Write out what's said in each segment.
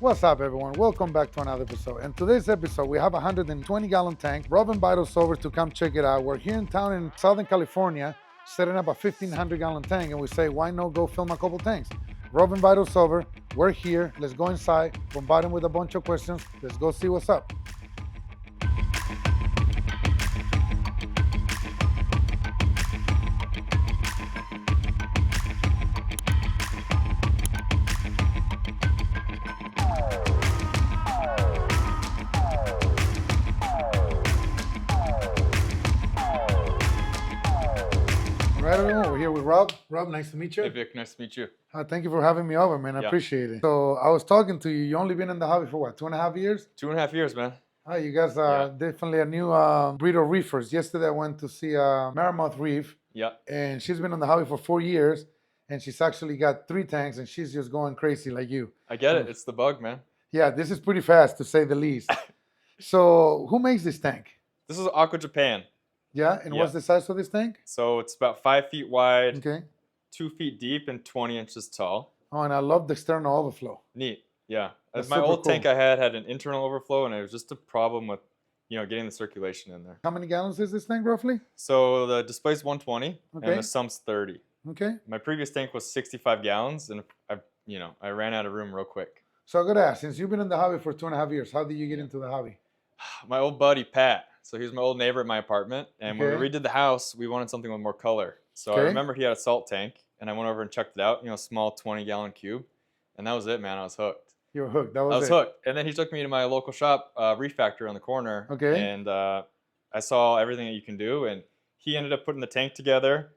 What's up, everyone? Welcome back to another episode. In today's episode, we have a 120-gallon tank. Rob invited us over to come check it out. We're here in town in Southern California, setting up a 1,500-gallon tank, and we say, why not go film a couple tanks? Rob invited us over. We're here. Let's go inside, bombard him with a bunch of questions. Let's go see what's up. All right, everyone, we're here with Rob. Rob, nice to meet you. Hey Vic, nice to meet you. Thank you for having me over, man. I appreciate it. So I was talking to you. You only been in the hobby for what, 2.5 years? 2.5 years, man. You guys are definitely a new breed of reefers. Yesterday I went to see Maramouth Reef. Yeah. And she's been on the hobby for 4 years. And she's actually got 3 tanks and she's just going crazy like you. I get it. It's the bug, man. Yeah, this is pretty fast to say the least. So who makes this tank? This is Aqua Japan. Yeah, and what's the size of this tank? So it's about 5 feet wide, Okay. 2 feet deep, and 20 inches tall. Oh, and I love the external overflow. Neat. Yeah. That's My super old tank cool. I had an internal overflow, and it was just a problem with, getting the circulation in there. How many gallons is this tank roughly? So the display's 120, Okay. and the sump's 30. Okay. My previous tank was 65 gallons, and I ran out of room real quick. So I got to ask, since you've been in the hobby for 2.5 years, how did you get into the hobby? My old buddy Pat, so he was my old neighbor at my apartment, and when we redid the house, we wanted something with more color. So I remember he had a salt tank, and I went over and checked it out, small 20-gallon cube, and that was it, man. I was hooked. You were hooked. That I was was it. hooked. And then he took me to my local shop, Reef Factory on the corner, and I saw everything that you can do, and he ended up putting the tank together.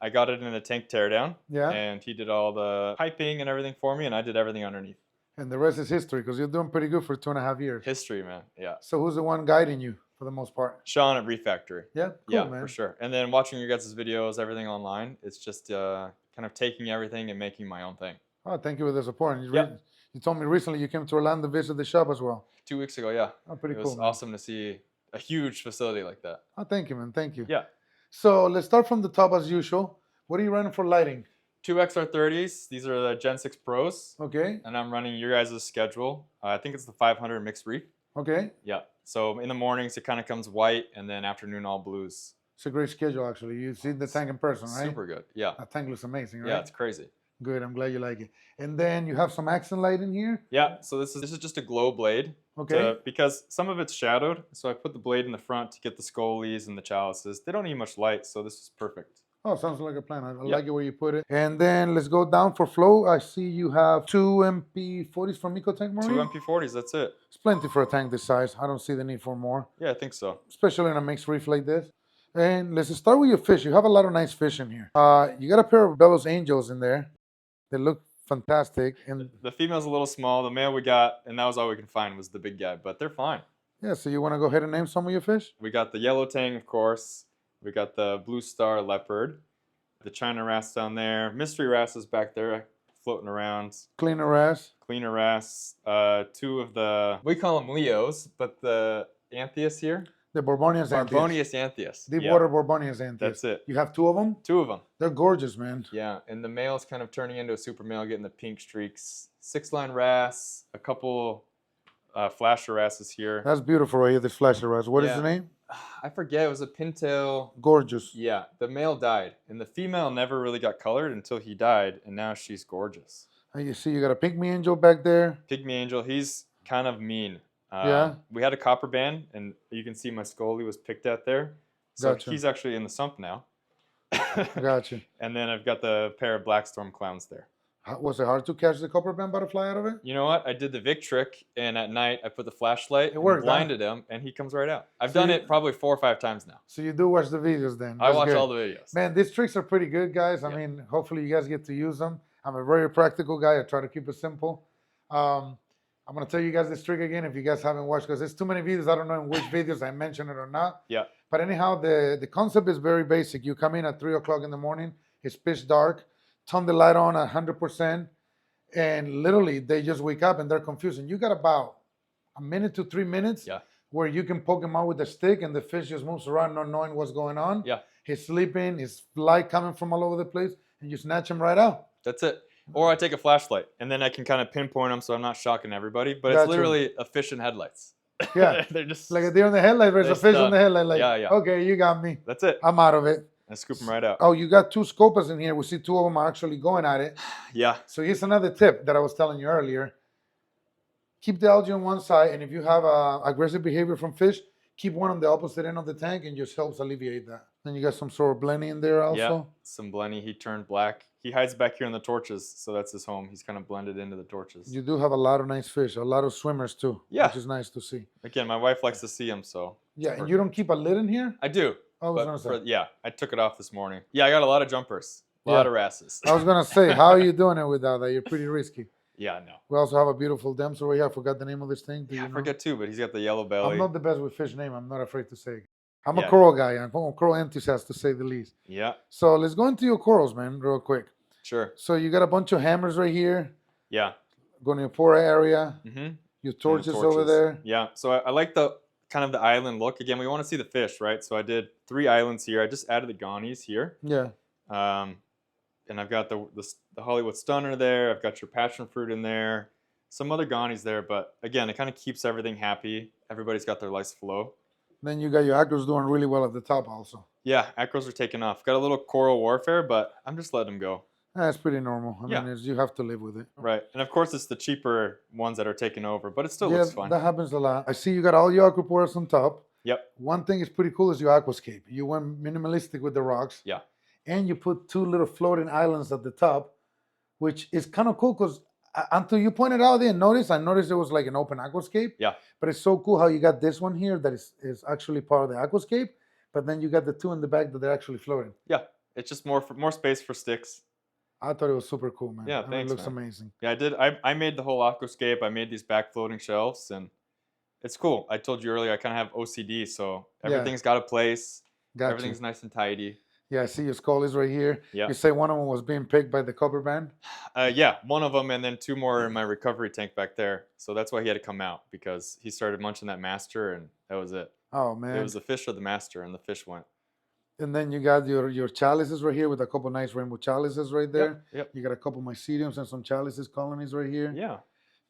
I got it in a tank teardown, and he did all the piping and everything for me, and I did everything underneath. And the rest is history because you're doing pretty good for 2.5 years. History, man. Yeah. So who's the one guiding you for the most part? Sean at Reef Factory. Yeah, cool, yeah, man. For sure. And then watching your guys' videos, everything online, it's just kind of taking everything and making my own thing. Oh, thank you for the support. And you told me recently you came to Orlando to visit the shop as well. 2 weeks ago, yeah. Oh, pretty cool. It was awesome to see a huge facility like that. Oh, thank you, man. Thank you. Yeah. So let's start from the top as usual. What are you running for lighting? 2 XR30s. These are the Gen 6 Pros. Okay. And I'm running your guys' schedule. I think it's the 500 mixed reef. Okay. Yeah. So in the mornings, it kind of comes white, and then afternoon, all blues. It's a great schedule, actually. You've seen the tank in person, right? Super good. Yeah. That tank looks amazing, right? Yeah, it's crazy. Good. I'm glad you like it. And then you have some accent light in here. Yeah. So this is just a glow blade. Okay. Because some of it's shadowed, so I put the blade in the front to get the scoles and the chalices. They don't need much light, so this is perfect. Oh, sounds like a plan. I like it where you put it. And then let's go down for flow. I see you have 2 MP40s from EcoTank Marine. 2 MP40s, that's it. It's plenty for a tank this size. I don't see the need for more. Yeah, I think so. Especially in a mixed reef like this. And let's start with your fish. You have a lot of nice fish in here. You got a pair of Bellows Angels in there. They look fantastic. And the female's a little small. The male we got, and that was all we could find, was the big guy. But they're fine. Yeah, so you want to go ahead and name some of your fish? We got the yellow tang, of course. We got the blue star leopard. The China wrasse down there. Mystery wrasse is back there floating around. Cleaner wrasse. Cleaner wrasse. 2 of the, we call them Leos, but the Anthias here. The Borbonius Anthias. Borbonius Anthias. Deep water Borbonius Anthias. That's it. You have 2 of them? 2 of them. They're gorgeous, man. Yeah, and the male's kind of turning into a super male, getting the pink streaks. 6-line wrasse, a couple flasher wrasses here. That's beautiful right here, this flasher wrasse. What is the name? I forget. It was a pintail. Gorgeous. Yeah, the male died, and the female never really got colored until he died, and now she's gorgeous. And you see you got a pygmy angel back there. Pygmy angel, he's kind of mean. Yeah. We had a copper band, and you can see my scoli was picked at there. So Gotcha. he's actually in the sump now. Gotcha. And then I've got the pair of black storm clowns there. Was it hard to catch the copper band butterfly out of it? You know what? I did the Vic trick, and at night I put the flashlight and worked, blinded him, and he comes right out. I've done it probably 4 or 5 times now. So you do watch the videos then? I watch all the videos. Man, these tricks are pretty good, guys. I mean, hopefully you guys get to use them. I'm a very practical guy. I try to keep it simple. I'm going to tell you guys this trick again if you guys haven't watched, because there's too many videos. I don't know in which videos I mention it or not. Yeah. But anyhow, the concept is very basic. You come in at 3 o'clock in the morning. It's pitch dark. Turn the light on at 100%. And literally, they just wake up and they're confused. And you got about a minute to 3 minutes where you can poke him out with a stick and the fish just moves around not knowing what's going on. Yeah. He's sleeping, his light coming from all over the place, and you snatch him right out. That's it. Or I take a flashlight, and then I can kind of pinpoint them so I'm not shocking everybody. But it's literally a fish and headlights. Yeah. They're just like a deer on the headlight, there's a fish on the headlight. Like, yeah. Okay, you got me. That's it. I'm out of it. And scoop them right out. Oh, you got 2 scopers in here. We see 2 of them are actually going at it. Yeah. So here's another tip that I was telling you earlier. Keep the algae on one side, and if you have aggressive behavior from fish, keep one on the opposite end of the tank, and just helps alleviate that. Then you got some sort of blenny in there also. Yeah, some blenny. He turned black. He hides back here in the torches, so that's his home. He's kind of blended into the torches. You do have a lot of nice fish, a lot of swimmers too, which is nice to see. Again, my wife likes to see them, so. Yeah, and you don't keep a lid in here? I do. I was gonna say. Yeah, I took it off this morning. Yeah, I got a lot of jumpers, a lot of wrasses. I was gonna say, how are you doing it without that? You're pretty risky. Yeah, no. We also have a beautiful damsel right here. I forgot the name of this thing. I forget too, but he's got the yellow belly. I'm not the best with fish name. I'm not afraid to say it. I'm a coral guy. I'm a coral enthusiast, to say the least. Yeah. So let's go into your corals, man, real quick. Sure. So you got a bunch of hammers right here. Yeah. Going to your pora area. Mm-hmm. Your torches over there. Yeah. So I like the kind of the island look. Again, we want to see the fish, right? So I did 3 islands here. I just added the gonnies here. Yeah. And I've got the Hollywood Stunner there. I've got your passion fruit in there. Some other gonnies there, but again, it kind of keeps everything happy. Everybody's got their nice flow. Then you got your acros doing really well at the top also. Yeah, acros are taking off. Got a little coral warfare, but I'm just letting them go. That's pretty normal. I mean, you have to live with it. Right. And of course, it's the cheaper ones that are taking over, but it still looks fun. That happens a lot. I see you got all your acroporas on top. Yep. One thing is pretty cool is your aquascape. You went minimalistic with the rocks. Yeah. And you put 2 little floating islands at the top, which is kind of cool because until you pointed out, I noticed it was like an open aquascape. Yeah. But it's so cool how you got this one here that is actually part of the aquascape, but then you got the 2 in the back that they're actually floating. Yeah. It's just more space for sticks. I thought it was super cool, man. Yeah, thanks, it looks amazing. Yeah, I did. I made the whole aquascape. I made these back floating shelves, and it's cool. I told you earlier, I kind of have OCD, so everything's got a place. Everything's nice and tidy. Yeah, I see your skull is right here. Yeah. You say one of them was being picked by the cover band? Yeah, one of them, and then 2 more in my recovery tank back there. So that's why he had to come out, because he started munching that master, and that was it. Oh, man. It was the fish or the master, and the fish went. And then you got your chalices right here with a couple nice rainbow chalices right there. Yep. You got a couple myceliums and some chalices colonies right here. Yeah.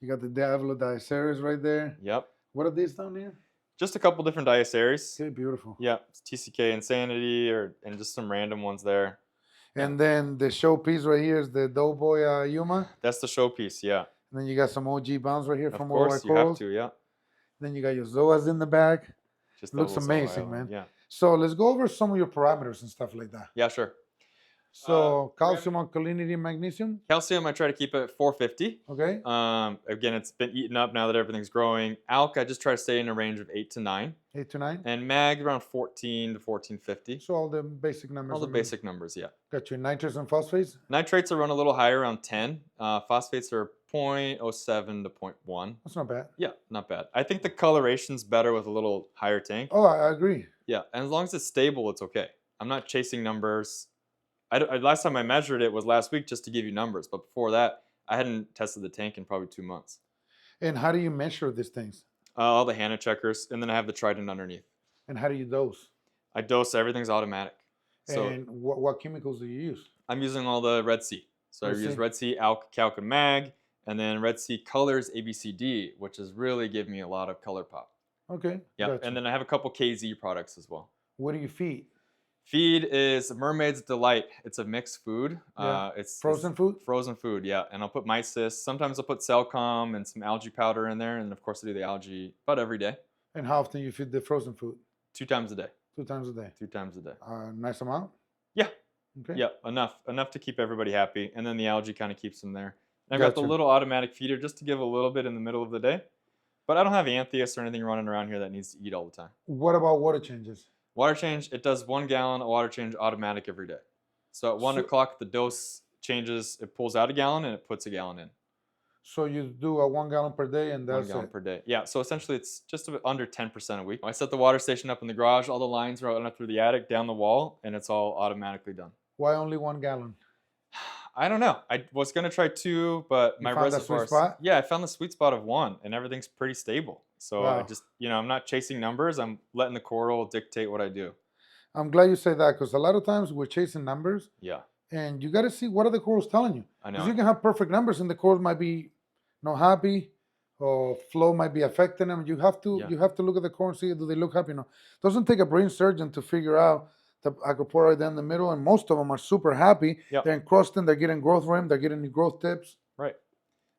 You got the Diavolo Diaceres right there. Yep. What are these down here? Just a couple different Diaceres. Okay, beautiful. Yeah, TCK Insanity and just some random ones there. And then the showpiece right here is the Doughboy Yuma. That's the showpiece, yeah. And then you got some OG bounds right here from Worldwide Corals. Of course, you have to, yeah. Then you got your Zoas in the back. Just looks amazing, man. Yeah. So let's go over some of your parameters and stuff like that. Yeah, sure. So calcium, alkalinity, magnesium? Calcium, I try to keep it at 450. Okay. Again, it's been eaten up now that everything's growing. Alk, I just try to stay in a range of 8 to 9. 8 to 9? And mag around 14 to 1450. So all the basic numbers. All the basic numbers, yeah. Got your nitrates and phosphates? Nitrates are run a little higher, around 10. Phosphates are 0.07 to 0.1. That's not bad. Yeah, not bad. I think the coloration's better with a little higher tank. Oh, I agree. Yeah, and as long as it's stable, it's okay. I'm not chasing numbers. Last time I measured it was last week just to give you numbers, but before that, I hadn't tested the tank in probably 2 months. And how do you measure these things? All the Hannah checkers, and then I have the Trident underneath. And how do you dose? I dose, everything's automatic. So and what chemicals do you use? I'm using all the Red Sea. So I use Red Sea, Alk, Calc, and Mag, and then Red Sea Colors ABCD, which has really given me a lot of color pop. Okay. Yeah, gotcha. And then I have a couple KZ products as well. What do you feed? Feed is Mermaid's Delight. It's a mixed food. Yeah. It's frozen food? Frozen food, yeah. And I'll put mysis. Sometimes I'll put Celcom and some algae powder in there. And of course I do the algae about every day. And how often you feed the frozen food? 2 times a day. 2 times a day? 2 times a day. Nice amount? Yeah. Okay. Yeah, enough to keep everybody happy. And then the algae kind of keeps them there. And I've got the little automatic feeder just to give a little bit in the middle of the day. But I don't have Anthias or anything running around here that needs to eat all the time. What about water changes? Water change, it does 1 gallon of water change automatic every day. So at 1 o'clock, the dose changes. It pulls out a gallon and it puts a gallon in. So you do a 1 gallon per day and that's 1 gallon per day. Yeah, so essentially it's just under 10% a week. I set the water station up in the garage. All the lines are out through the attic, down the wall, and it's all automatically done. Why only 1 gallon? I don't know. I was going to try 2, but my reservoirs. Yeah, I found the sweet spot of 1, and everything's pretty stable. So I just, I'm not chasing numbers. I'm letting the coral dictate what I do. I'm glad you say that because a lot of times we're chasing numbers. Yeah. And you got to see what are the corals telling you. I know. Because you can have perfect numbers and the corals might be not happy, or flow might be affecting them. You have to look at the coral and see, do they look happy? No, it doesn't take a brain surgeon to figure out the acropora right there in the middle, and most of them are super happy. Yep. They're encrusting, they're getting growth rim, they're getting growth tips. Right.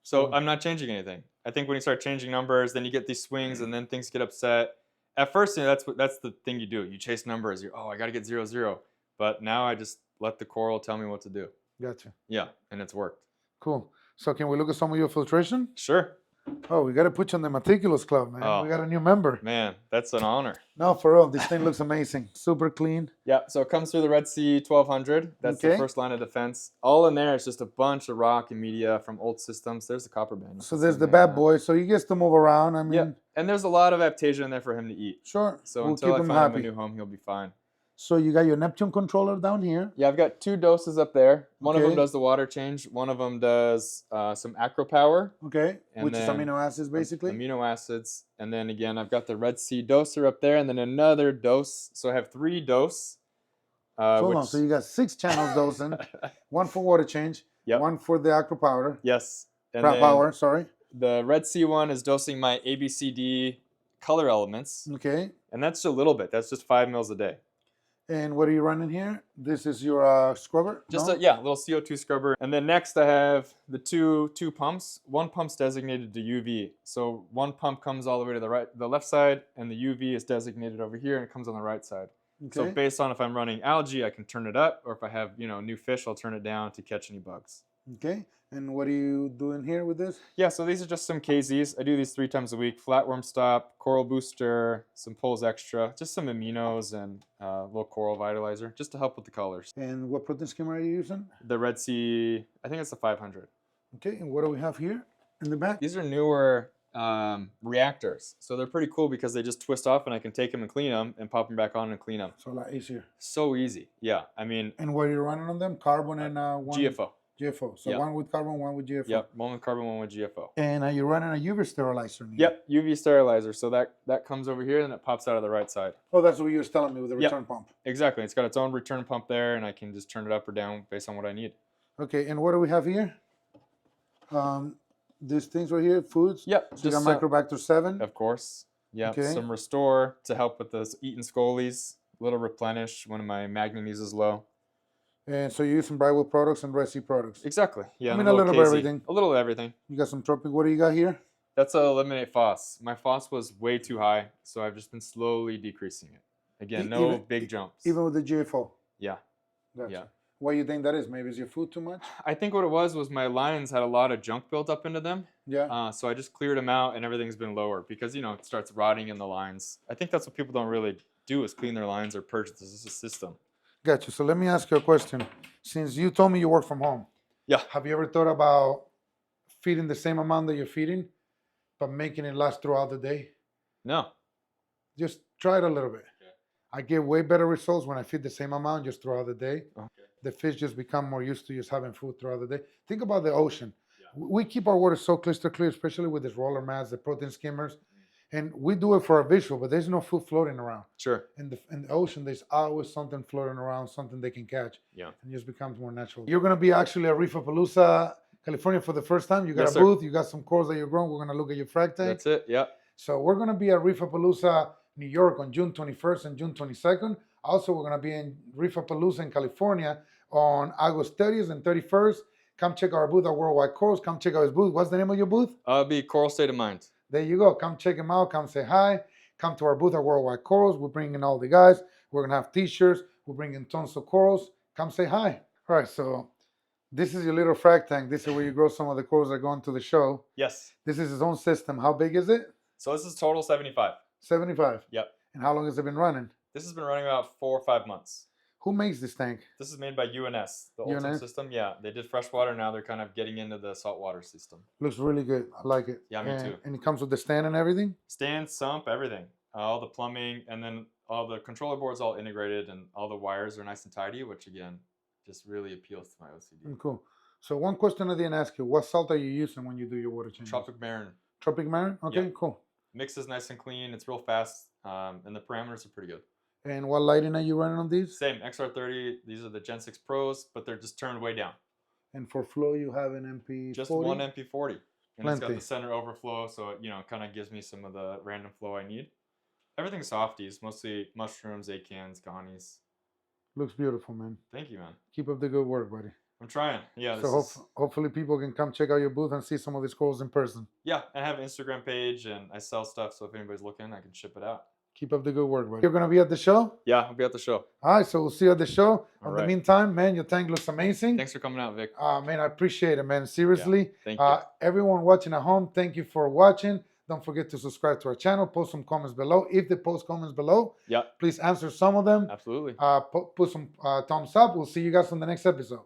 So I'm not changing anything. I think when you start changing numbers, then you get these swings, and then things get upset. At first, that's the thing you do. You chase numbers. I got to get 0-0. But now I just let the coral tell me what to do. Gotcha. Yeah, and it's worked. Cool. So can we look at some of your filtration? Sure. Oh, we got to put you on the Meticulous Club, man. Oh, we got a new member. Man, that's an honor. No, for real. This thing looks amazing. Super clean. Yeah, so it comes through the Red Sea 1200. That's the first line of defense. All in there is just a bunch of rock and media from old systems. There's the copper band. So there's the bad boy. So he gets to move around. I mean, yeah, and there's a lot of Aptasia in there for him to eat. Sure. So until I find him a new home, he'll be fine. So you got your Neptune controller down here. Yeah, I've got 2 doses up there. One of them does the water change. One of them does some acro power. Okay, which is amino acids, basically. Amino acids. And then again, I've got the Red Sea doser up there, and then another dose. So I have 3 dose. Hold on, so you got 6 channels dosing. 1 for water change. Yep. 1 for the acro powder. Yes. And power, sorry. The Red Sea one is dosing my ABCD color elements. Okay. And that's just a little bit. That's just 5 mils a day. And what are you running here? This is your scrubber? Just a little CO2 scrubber. And then next I have the two pumps. One pump's designated to UV. So one pump comes all the way to the left side, and the UV is designated over here, and it comes on the right side. Okay. So based on if I'm running algae, I can turn it up, or if I have new fish, I'll turn it down to catch any bugs. Okay. And what are you doing here with this? Yeah, so these are just some KZs. I do these 3 times a week. Flatworm stop, coral booster, some Pulse Extra, just some aminos, and a little coral vitalizer, just to help with the colors. And what protein schema are you using? The Red Sea, I think it's the 500. Okay, and what do we have here in the back? These are newer reactors. So they're pretty cool because they just twist off, and I can take them and clean them and pop them back on and clean them. So a lot easier. So easy, yeah. I mean. And what are you running on them? Carbon and one? GFO. GFO. So one with carbon, one with GFO. Yep, one with carbon, one with GFO. And are you running a UV sterilizer? Yep, UV sterilizer. So that comes over here and it pops out of the right side. Oh, that's what you were telling me with the return pump. Exactly. It's got its own return pump there, and I can just turn it up or down based on what I need. Okay, and what do we have here? These things right here, foods? Yep. So you got Microbacter 7? Of course. Yeah. Okay. Some Restore to help with those eaten scolies. A little Replenish when my manganese is low. And so you use some Brightwood products and Red Sea products. Exactly. Yeah. I mean, a little of everything. A little of everything. You got some Tropic. What do you got here? That's a Eliminate FOS. My FOS was way too high, so I've just been slowly decreasing it. Again, no big jumps. Even with the GFO? Yeah. Gotcha. Yeah. What do you think that is? Maybe is your food too much? I think what it was my lines had a lot of junk built up into them. Yeah. So I just cleared them out, and everything's been lower because, it starts rotting in the lines. I think that's what people don't really do is clean their lines or purge the system. Gotcha. So let me ask you a question. Since you told me you work from home, have you ever thought about feeding the same amount that you're feeding, but making it last throughout the day? No. Just try it a little bit. Okay. I get way better results when I feed the same amount just throughout the day. Okay. The fish just become more used to just having food throughout the day. Think about the ocean. Yeah. We keep our water so crystal clear, especially with this roller mats, the protein skimmers. And we do it for a visual, but there's no food floating around. Sure. In the ocean, there's always something floating around, something they can catch. Yeah. And it just becomes more natural. You're going to be actually at Reefapalooza, California for the first time. You got a booth. You got some corals that you're growing. We're going to look at your frag tank. That's it. Yeah. So we're going to be at Reefapalooza, New York on June 21st and June 22nd. Also, we're going to be in Reefapalooza in California on August 30th and 31st. Come check our booth at Worldwide Corals. Come check out his booth. What's the name of your booth? It'll be Coral State of Mind. There you go. Come check him out. Come say hi. Come to our booth at Worldwide Corals. We're bringing all the guys. We're going to have t-shirts. We're bringing tons of corals. Come say hi. All right, so this is your little frag tank. This is where you grow some of the corals that go into the show. Yes. This is his own system. How big is it? So this is total 75. 75? Yep. And how long has it been running? This has been running about 4 or 5 months. Who makes this tank? This is made by UNS, the Ultimate system. Yeah, they did freshwater. Now they're kind of getting into the saltwater system. Looks really good. I like it. Yeah, me too. And it comes with the stand and everything? Stand, sump, everything. All the plumbing, and then all the controller boards all integrated, and all the wires are nice and tidy, which again, just really appeals to my OCD. Cool. So one question I didn't ask you, what salt are you using when you do your water change? Tropic Marin. Tropic Marin? Okay, cool. Mix is nice and clean. It's real fast, and the parameters are pretty good. And what lighting are you running on these? Same, XR30. These are the Gen 6 Pros, but they're just turned way down. And for flow, you have an MP40? Just one MP40. And Plenty. It's got the center overflow, so it, kind of gives me some of the random flow I need. Everything's softies, mostly mushrooms, acans, ghanies. Looks beautiful, man. Thank you, man. Keep up the good work, buddy. I'm trying. Yeah. So hopefully people can come check out your booth and see some of these corals in person. Yeah, I have an Instagram page and I sell stuff, so if anybody's looking, I can ship it out. Keep up the good work, buddy. You're going to be at the show? Yeah, I'll be at the show. All right, so we'll see you at the show. In the meantime, man, your tank looks amazing. Thanks for coming out, Vic. Man, I appreciate it, man. Seriously. Yeah, thank you. Everyone watching at home, thank you for watching. Don't forget to subscribe to our channel. Post some comments below. If they post comments below, please answer some of them. Absolutely. Put some thumbs up. We'll see you guys on the next episode.